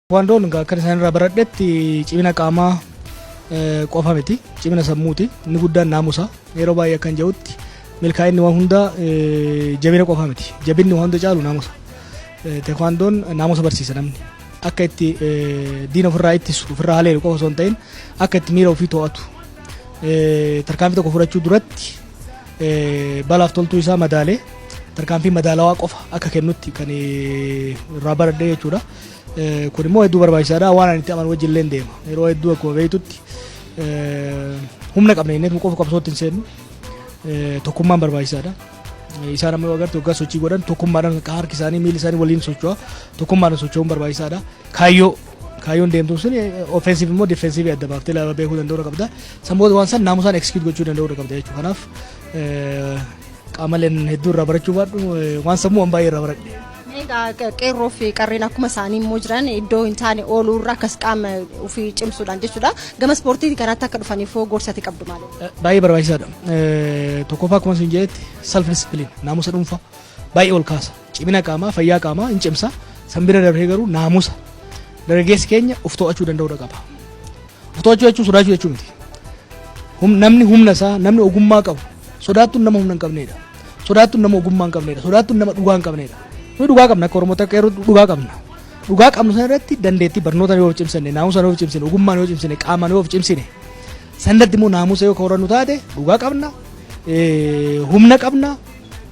Quando kan isaan irraa baradhetti cimina qaamaa qofa miti, cimina sammuuti. Inni guddaan naamusa. Yeroo baay'ee kan jedhutti milkaa'inni waan hunda jabina qofa miti. Jabinni waan hunda caalu naamusa. Teekwaandoon naamusa barsiisa namni. Akka itti diina ofirraa ittisu, ofirraa haleelu qofa osoo hin ta'in akka itti miira ofii to'atu. Tarkaanfii tokko fudhachuu duratti balaaf toltuu isaa madaalee tarkaanfii madaalawaa qofa akka kennutti kan irraa baradhee jechuudha. Kun immoo hedduu barbaachisaadha. Waan ani itti amanu wajjin illee deema. Yeroo hedduu akkuma beektutti humna qabna inni qofa qabsootti hin seennu. Tokkummaan barbaachisaadha. Isaan amma yoo agartu waggaa sochii godhan tokkummaadhaan harki isaanii miilli isaanii waliin socho'a. Tokkummaadhaan socho'uun barbaachisaadha. Kaayyoon deemtuun sun offensiif immoo difensiivii adda baaftee lafa beekuu danda'uu qabda. Sammuu waan san naamusaan execute gochuu danda'uu qabda jechuudha. Kanaaf qaamoleen hedduu irraa barachuu baadhu waan sammuu waan baay'ee irraa baradhe. Qeerroo fi qarreen akkuma isaanii immoo jiran iddoo hin taane ooluu irraa akkas qaama ofii cimsuudhaan jechuudha. Gama ispoortii kanaatti akka dhufaniif gorsati qabdu maali? Baay'ee barbaachisaadha. Tokkoffaa akkuma isin jedhetti self discipline naamusa dhuunfaa baay'ee ol kaasa. Cimina qaamaa, fayyaa qaamaa hin cimsa. San bira darbee garuu naamusa. Dargaggeessi keenya of to'achuu danda'uu qaba. Of to'achuu jechuun sodaachuu jechuu miti. Namni humna isaa, namni ogummaa qabu sodaattuun nama humna hin qabneedha. Sodaattuun nama ogummaa hin qabneedha. Sodaattuun nama dhugaa hin qabneedha. Nuyi dhugaa qabna akka Oromoo takka yeroo dhugaa qabna. Dhugaa qabnu sana irratti dandeettii barnoota yoo cimsine, naamusa yoo cimsine, ogummaa yoo cimsine, qaama yoo cimsine. Sanatti immoo naamusa yoo horannu taate dhugaa qabna, humna qabna,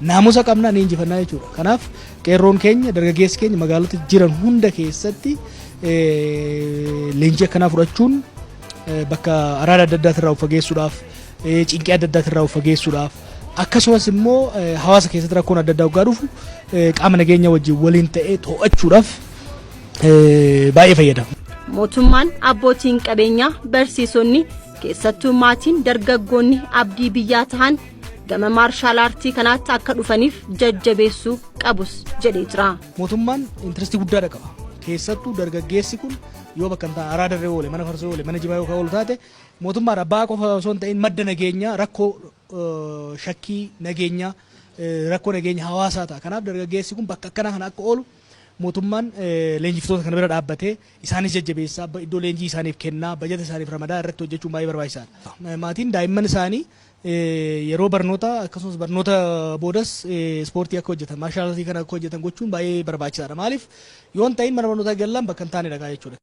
naamusa qabna ni injifannaa jechuudha. Kanaaf qeerroon keenya, dargaggeessi keenya magaalota jiran hunda keessatti leenjii akkanaa fudhachuun bakka araada adda addaatirraa of fageessuudhaaf, cinqii adda addaatirraa of fageessuudhaaf akkasumas immoo hawaasa keessatti rakkoon adda addaa waggaa dhufu qaama nageenya wajjin waliin ta'ee to'achuudhaaf baay'ee fayyada. Mootummaan abbootiin qabeenyaa barsiisonni keessattuu maatiin dargaggoonni abdii biyyaa ta'an gama maarshaal aartii kanaatti akka dhufaniif jajjabeessuu qabus jedhee jira. Mootummaan intirestii guddaadha qaba. Keessattuu dargaggeessi kun yoo bakka hin taane araada irra oole, mana farsoo oole, mana jibaa yoo oolu taate mootummaan abbaa qofa osoo hin ta'in madda nageenyaa rakkoo shakkii nageenyaa rakkoo nageenya hawaasaa ta'a. Kanaaf dargaggeessi kun bakka akkanaa kana akka oolu mootummaan leenjiftoota kana bira dhaabbatee isaanis jajjabeessaa iddoo leenjii isaaniif kennaa bajata isaaniif ramadaa irratti hojjechuun baay'ee barbaachisaadha. Maatiin daa'imman isaanii yeroo barnoota akkasumas barnoota boodas ispoortii akka hojjetan maarshaal aartii kana akka hojjetan gochuun baay'ee barbaachisaadha. Maaliif yoo hin ta'in mana barnootaa galan bakka hin taanedha jechuudha.